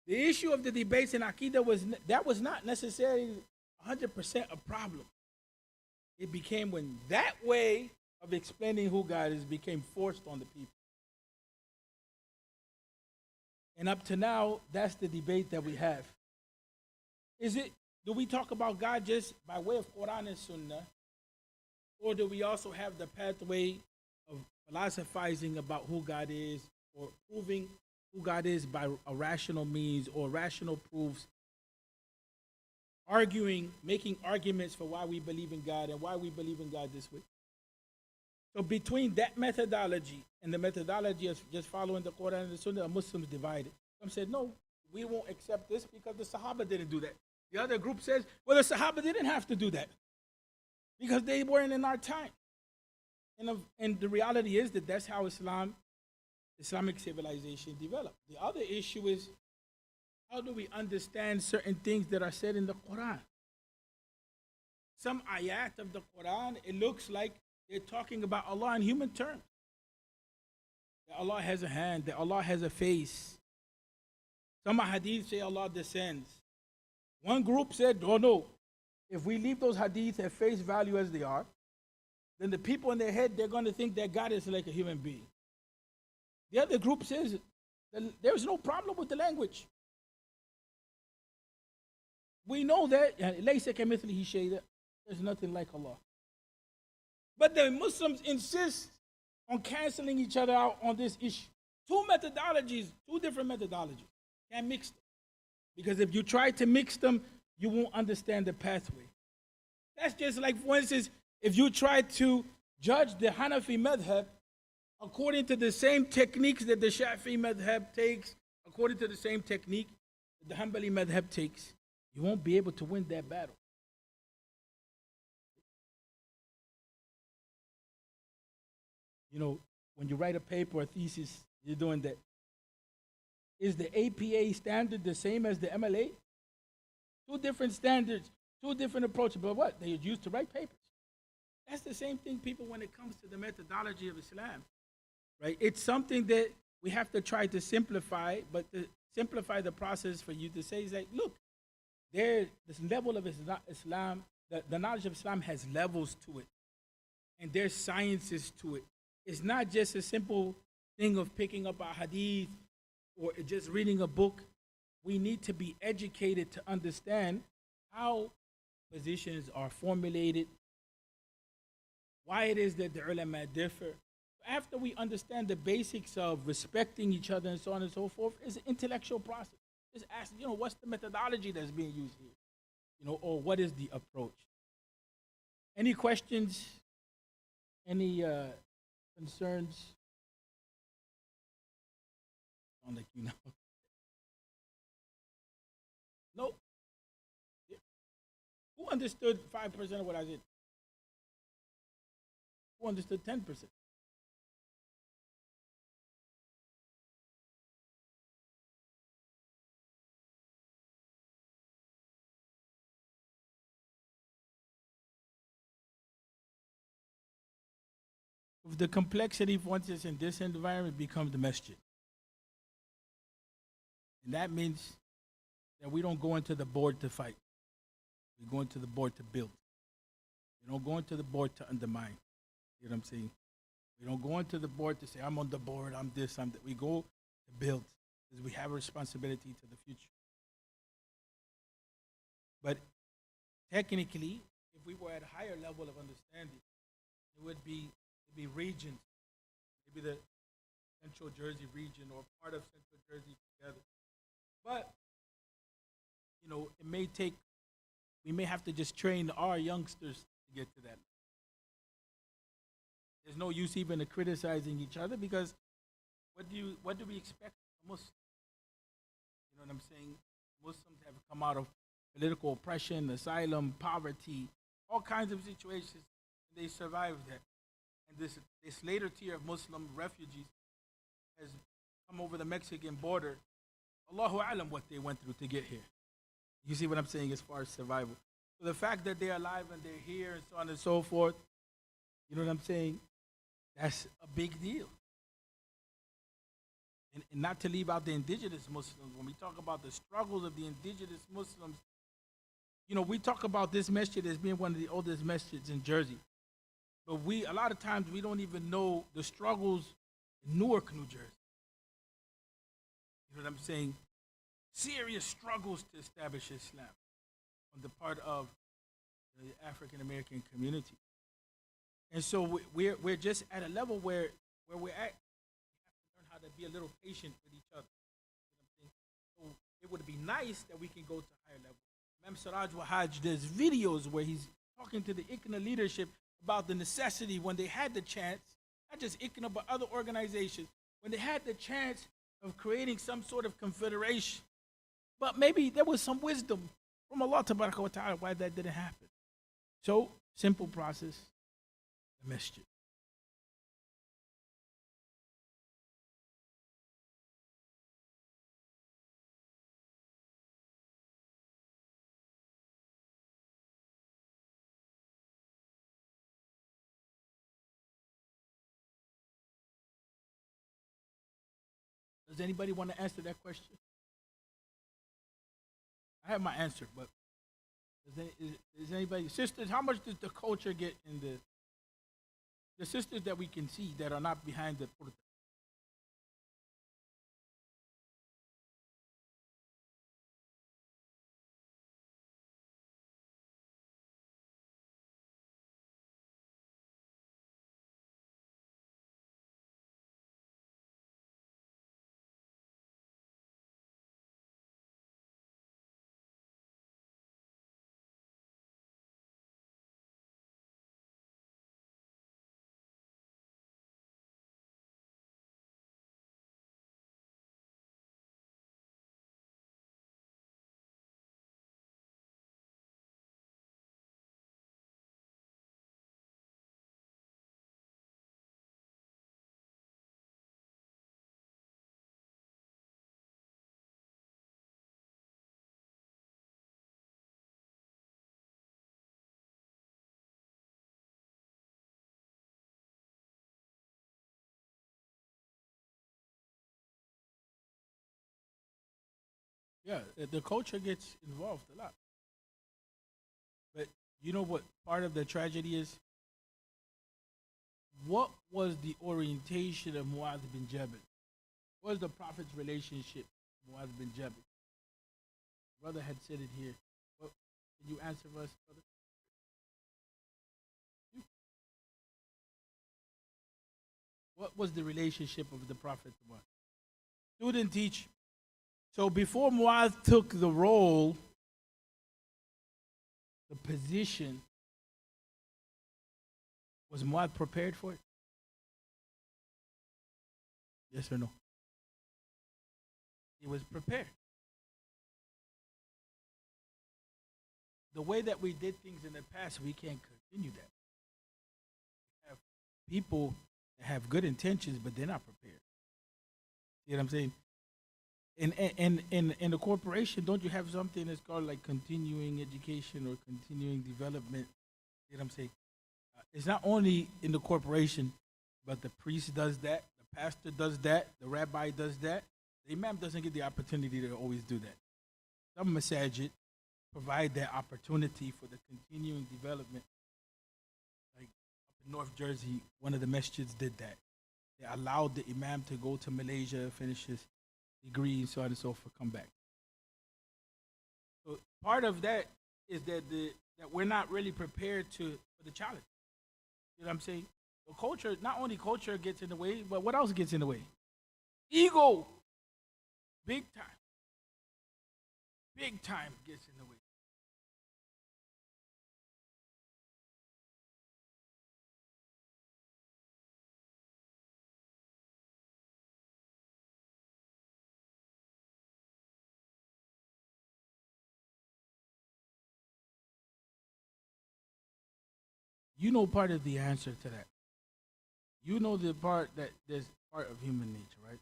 The issue of the debates in Aqidah was not necessarily 100% a problem. It became when that way of explaining who God is became forced on the people. And up to now, that's the debate that we have. Do we talk about God just by way of Quran and Sunnah? Or do we also have the pathway of philosophizing about who God is, or proving who God is by a rational means or rational proofs, making arguments for why we believe in God and why we believe in God this way? So between that methodology and the methodology of just following the Quran and the Sunnah, Muslims divided. Some said, no, we won't accept this because the Sahaba didn't do that. The other group says, well, the Sahaba didn't have to do that because they weren't in our time. And the reality is that that's how Islamic civilization developed. The other issue is, how do we understand certain things that are said in the Quran? Some ayat of the Quran, it looks like they're talking about Allah in human terms. That Allah has a hand, that Allah has a face. Some hadith say Allah descends. One group said, oh no, if we leave those hadith at face value as they are, then the people in their head, they're going to think that God is like a human being. The other group says that there's no problem with the language. We know that there's nothing like Allah. But the Muslims insist on canceling each other out on this issue. Two different methodologies. Can't mix them. Because if you try to mix them, you won't understand the pathway. That's just like, for instance, if you try to judge the Hanafi madhab according to the same techniques that the Shafi'i madhab takes, according to the same technique that the Hanbali madhab takes, you won't be able to win that battle. You know, when you write a paper or a thesis, you're doing that. Is the APA standard the same as the MLA? Two different standards, two different approaches, but what? They're used to write papers. That's the same thing, people, when it comes to the methodology of Islam, right? It's something that we have to try to simplify, but to simplify the process for you to say is like, look, this level of Islam, the knowledge of Islam has levels to it, and there's sciences to it. It's not just a simple thing of picking up a hadith or just reading a book. We need to be educated to understand how positions are formulated, why it is that the ulama differ. After we understand the basics of respecting each other and so on and so forth, it's an intellectual process. Just ask, what's the methodology that's being used here? Or what is the approach? Any questions? Any concerns? Sound like you know. No. Yeah. Who understood 5% of what I did? Who understood 10%? If the complexity, once it's in this environment, becomes the masjid. And that means that we don't go into the board to fight. We go into the board to build. We don't go into the board to undermine. You know what I'm saying? We don't go into the board to say, I'm on the board, I'm this, I'm that. We go to build because we have a responsibility to the future. But technically, if we were at a higher level of understanding, it would be regions, maybe the Central Jersey region or part of Central Jersey together. But, we may have to just train our youngsters to get to that. There's no use even criticizing each other because what do we expect from Muslims? You know what I'm saying? Muslims have come out of political oppression, asylum, poverty, all kinds of situations, and they survived that. and this later tier of Muslim refugees has come over the Mexican border. Allahu alam what they went through to get here. You see what I'm saying as far as survival. So the fact that they're alive and they're here and so on and so forth, you know what I'm saying? That's a big deal. And not to leave out the indigenous Muslims, when we talk about the struggles of the indigenous Muslims, you know, we talk about this masjid as being one of the oldest masjids in Jersey. But a lot of times, we don't even know the struggles in Newark, New Jersey. You know what I'm saying? Serious struggles to establish Islam on the part of the African American community. And so we're just at a level where we're at. We have to learn how to be a little patient with each other. You know what I'm saying? So it would be nice that we can go to higher level. Imam Siraj Wahaj does videos where he's talking to the ICNA leadership about the necessity when they had the chance, not just ICNA but other organizations, when they had the chance of creating some sort of confederation. But maybe there was some wisdom from Allah Tabaraka wa Ta'ala why that didn't happen. So, simple process, the masjid. Does anybody want to answer that question? I have my answer, but is anybody, sisters, how much does the culture get in the sisters that we can see that are not behind the purta? Yeah, the culture gets involved a lot. But you know what part of the tragedy is? What was the orientation of Mu'adh bin Jabal? What was the Prophet's relationship with Mu'adh bin Jabal? Brother had said it here. What, can you answer for us, brother? What was the relationship of the Prophet to Mu'adh? Student teach. So before Mu'adh took the role, the position, was Mu'adh prepared for it? Yes or no? He was prepared. The way that we did things in the past, we can't continue that. We have people that have good intentions, but they're not prepared. You know what I'm saying? In the corporation, don't you have something that's called like continuing education or continuing development? You know what I'm saying? It's not only in the corporation, but the priest does that, the pastor does that, the rabbi does that. The imam doesn't get the opportunity to always do that. Some masajid provide that opportunity for the continuing development. Like up in North Jersey, one of the masjids did that. They allowed the imam to go to Malaysia, finish his degree, and so on and so forth, come back. So part of that is that we're not really prepared for the challenge. You know what I'm saying? So culture, not only culture gets in the way, but what else gets in the way? Ego. Big time. Big time gets in the way. You know part of the answer to that. You know the part that there's part of human nature, right?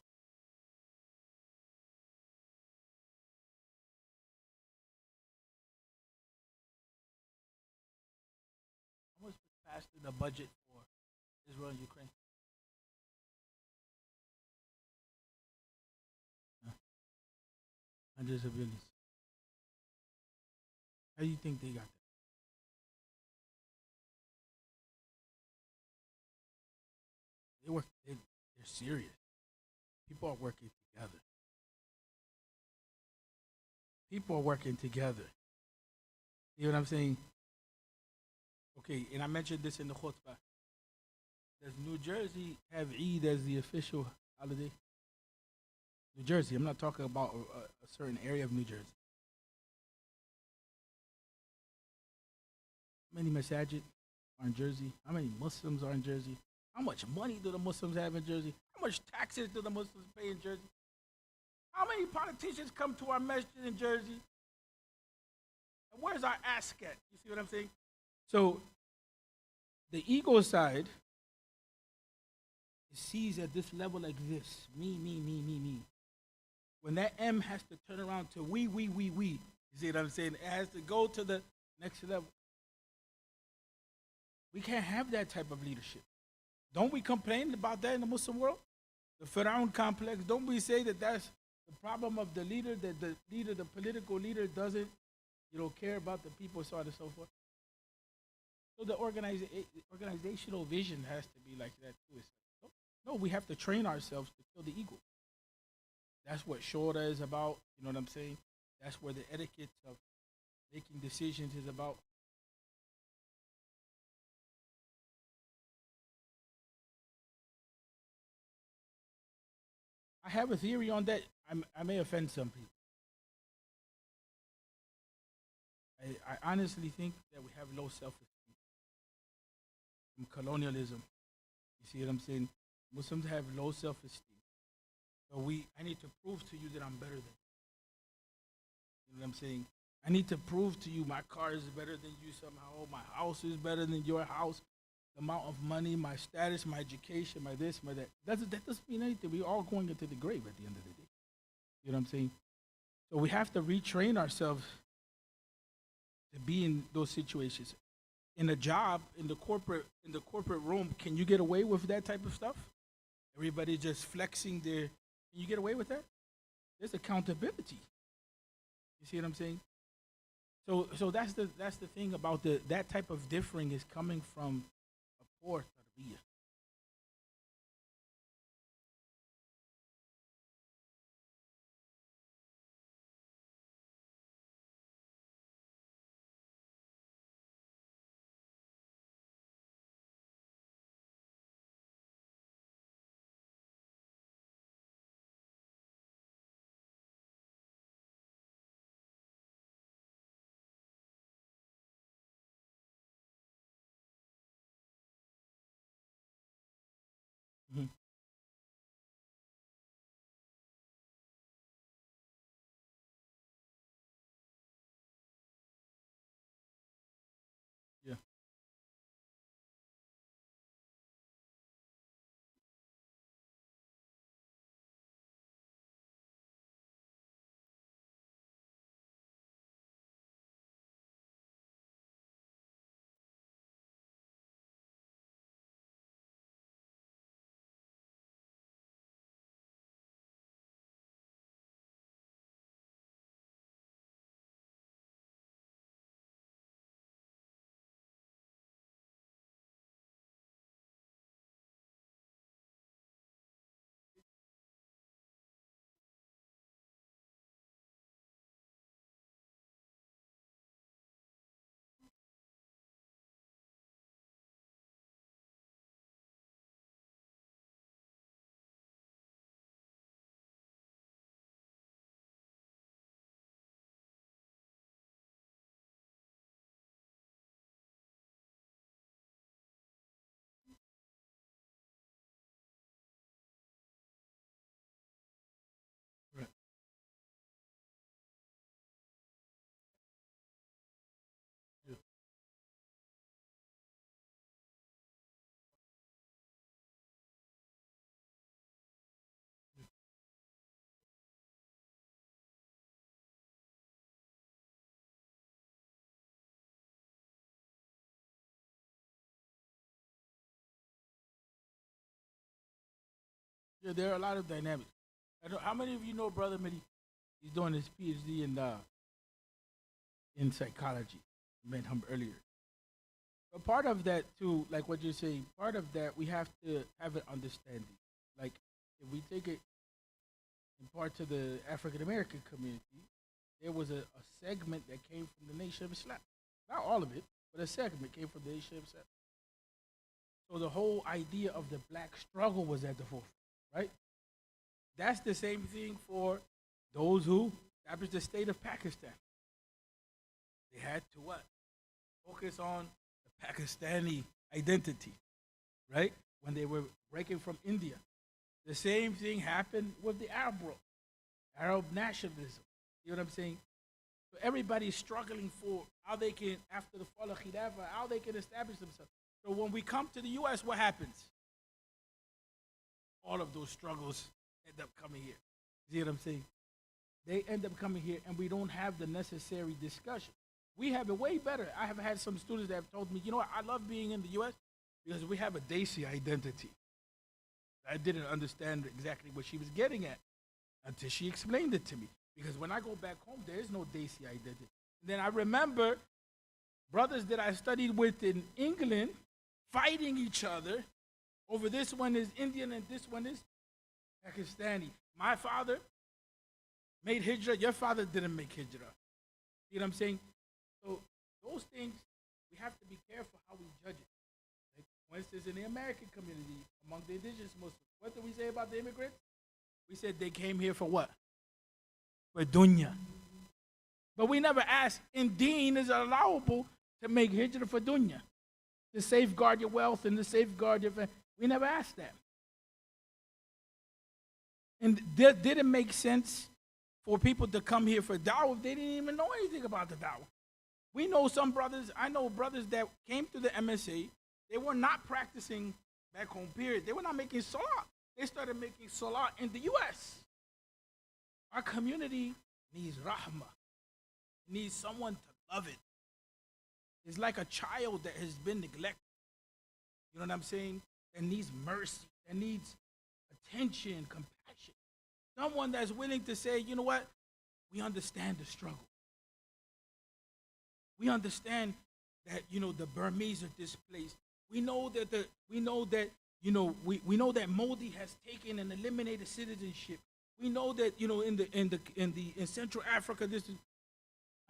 How much was passed in the budget for Israel and Ukraine? Huh. Hundreds of billions. How do you think they got that? They work. They're serious. People are working together. People are working together. You know what I'm saying? Okay, and I mentioned this in the khutbah. Does New Jersey have Eid as the official holiday? New Jersey. I'm not talking about a certain area of New Jersey. How many masajid are in Jersey? How many Muslims are in Jersey? How much money do the Muslims have in Jersey? How much taxes do the Muslims pay in Jersey? How many politicians come to our masjid in Jersey? And where's our ask at? You see what I'm saying? So the ego side is sees at this level like this. Me, me, me, me, me. When that M has to turn around to we. You see what I'm saying? It has to go to the next level. We can't have that type of leadership. Don't we complain about that in the Muslim world? The Pharaoh complex, don't we say that that's the problem of the leader, that the leader, the political leader doesn't, care about the people, so on and so forth? So the organizational vision has to be like that too. No, we have to train ourselves to kill the ego. That's what Shora is about, you know what I'm saying? That's where the etiquette of making decisions is about. I have a theory on that. I may offend some people. I honestly think that we have low self-esteem from colonialism. You see what I'm saying? Muslims have low self-esteem. So I need to prove to you that I'm better than you. You know what I'm saying? I need to prove to you my car is better than you somehow. My house is better than your house. The amount of money, my status, my education, my this, my that. That doesn't mean anything. We're all going into the grave at the end of the day. You know what I'm saying? So we have to retrain ourselves to be in those situations. In a job, in the corporate room, can you get away with that type of stuff? Everybody just flexing their. Can you get away with that? There's accountability. You see what I'm saying? So that's the thing about that type of differing is coming from a poor tarbiyah. Yeah, there are a lot of dynamics. How many of you know Brother Mitty? He's doing his PhD in psychology. I met him earlier. But part of that too, like what you're saying, part of that we have to have an understanding. Like if we take it in part to the African American community, there was a segment that came from the Nation of Islam. Not all of it, but a segment came from the Nation of Islam. So the whole idea of the black struggle was at the forefront, right? That's the same thing for those who established the state of Pakistan. They had to what? Focus on the Pakistani identity, right? When they were breaking from India. The same thing happened with the Arab nationalism. You know what I'm saying? So everybody's struggling for how they can, after the fall of Khilafah, how they can establish themselves. So when we come to the U.S., what happens? All of those struggles end up coming here. See what I'm saying? They end up coming here, and we don't have the necessary discussion. We have it way better. I have had some students that have told me, you know what, I love being in the U.S. because we have a Desi identity. I didn't understand exactly what she was getting at until she explained it to me. Because when I go back home, there is no Desi identity. And then I remember brothers that I studied with in England fighting each other over this one is Indian and this one is Pakistani. My father made hijrah. Your father didn't make hijrah. You know what I'm saying? So those things, we have to be careful how we judge it. Like, for instance, in the American community, among the indigenous Muslims, what do we say about the immigrants? We said they came here for what? For dunya. But we never asked, in deen, is it allowable to make hijrah for dunya? To safeguard your wealth and to safeguard your family. We never asked that. And did it make sense for people to come here for dawah if they didn't even know anything about the dawah? We know some brothers, I know brothers that came to the MSA, they were not practicing back home, period. They were not making salah. They started making salah in the U.S. Our community needs rahmah. It needs someone to love it. It's like a child that has been neglected. You know what I'm saying? That needs mercy, that needs attention, compassion. Someone that's willing to say, you know what? We understand the struggle. We understand that, you know, the Burmese are displaced. We know that we know that Modi has taken and eliminated citizenship. We know that, you know, in Central Africa, this is,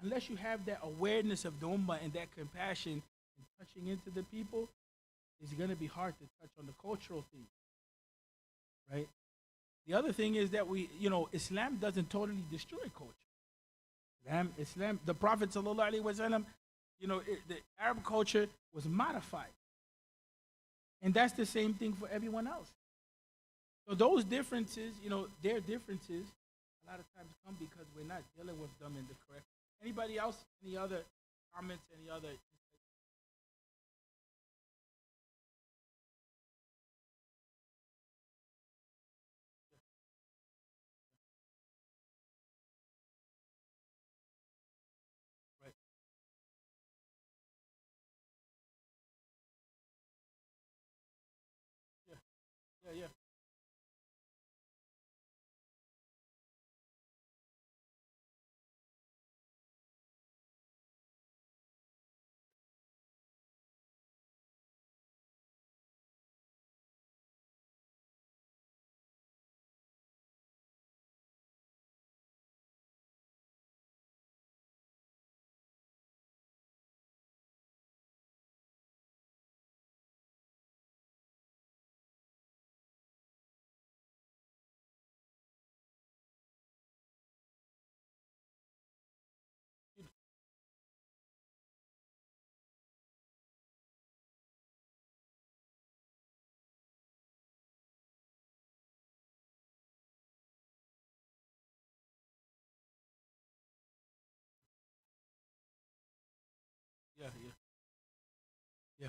unless you have that awareness of the ummah and that compassion and touching into the people, it's going to be hard to touch on the cultural thing, right? The other thing is that Islam doesn't totally destroy culture. Islam, the Prophet ﷺ, the Arab culture was modified. And that's the same thing for everyone else. So those differences, their differences, a lot of times come because we're not dealing with them in the correct. Anybody else? Any other comments? Any other? Right. Yeah. Yeah. Yeah. Yeah. Yeah.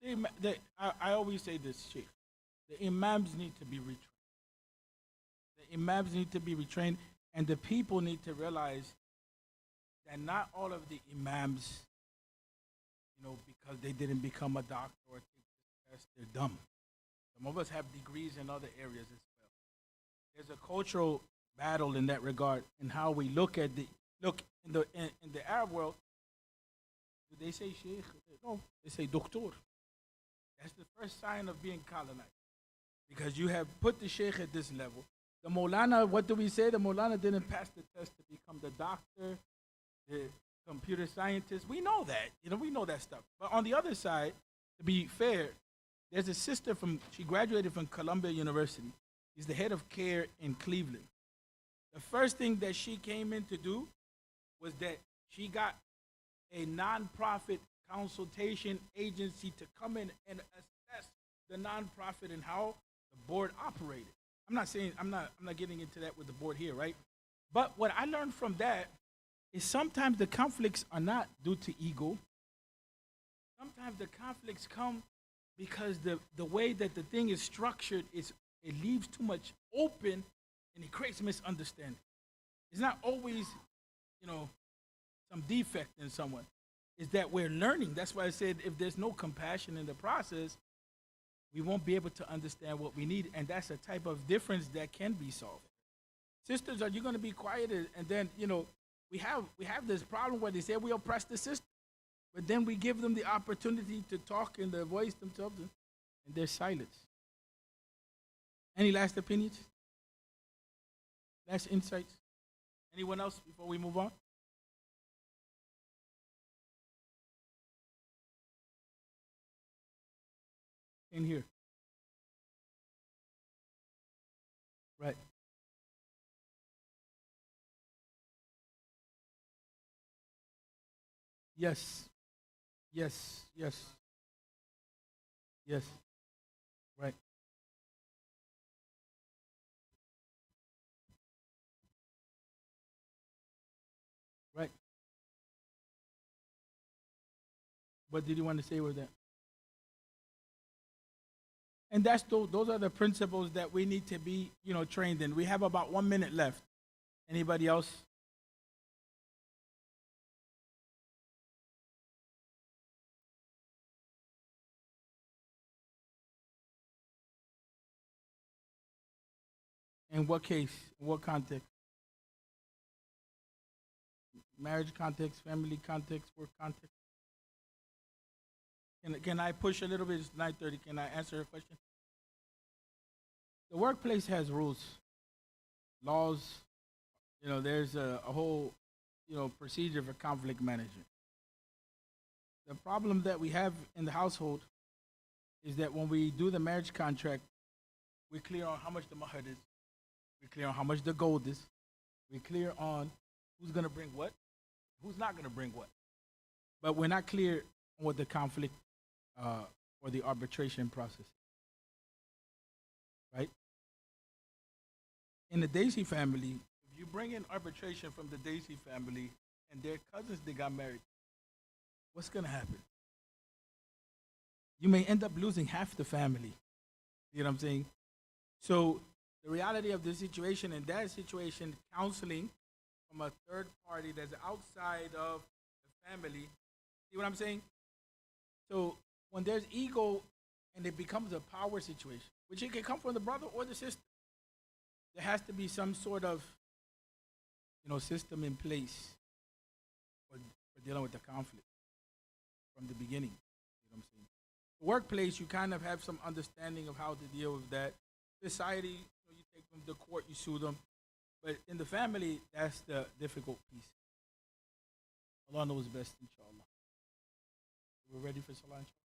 Yeah. I always say this, Sheikh. The imams need to be retrained. The imams need to be retrained, and the people need to realize that not all of the imams, because they didn't become a doctor or take this test, they're dumb. Some of us have degrees in other areas as well. There's a cultural battle in that regard in how we look in the Arab world. Do they say sheikh? No, they say doctor. That's the first sign of being colonized, because you have put the sheikh at this level. The Molana, what do we say? The Molana didn't pass the test to become the doctor, the computer scientist. We know that. We know that stuff. But on the other side, to be fair, there's a sister she graduated from Columbia University. She's the head of care in Cleveland. The first thing that she came in to do was that she got a nonprofit consultation agency to come in and assess the nonprofit and how the board operated. I'm not getting into that with the board here, right? But what I learned from that is sometimes the conflicts are not due to ego. Sometimes the conflicts come because the way that the thing is structured it leaves too much open, and it creates misunderstanding. It's not always, some defect in someone. It's that we're learning. That's why I said if there's no compassion in the process, we won't be able to understand what we need, and that's a type of difference that can be solved. Sisters, are you going to be quiet? And then, we have this problem where they say we oppress the sister, but then we give them the opportunity to talk and to voice themselves, and there's silence. Any last opinions? Last insights? Anyone else before we move on? In here. Right. Yes. Yes. Yes. Yes. Right. Right. What did you want to say with that? And those are the principles that we need to be, trained in. We have about 1 minute left. Anybody else? In what case? In what context? Marriage context, family context, work context? Can I push a little bit? It's 9:30. Can I answer a question? The workplace has rules, laws. There's a whole, procedure for conflict management. The problem that we have in the household is that when we do the marriage contract, we're clear on how much the mahar is. We're clear on how much the gold is. We're clear on who's going to bring what, who's not going to bring what. But we're not clear on what the conflict or the arbitration process, right? In the Daisy family, if you bring in arbitration from the Daisy family and their cousins, they got married, what's going to happen? You may end up losing half the family. You know what I'm saying? So the reality of the situation, in that situation, counseling from a third party that's outside of the family, see what I'm saying? So when there's ego and it becomes a power situation, which it can come from the brother or the sister, there has to be some sort of, system in place for dealing with the conflict from the beginning. You know what I'm saying? The workplace, you kind of have some understanding of how to deal with that. Society, you take them to court, you sue them. But in the family, that's the difficult piece. Allah knows best, inshallah. We're ready for Salah, inshallah.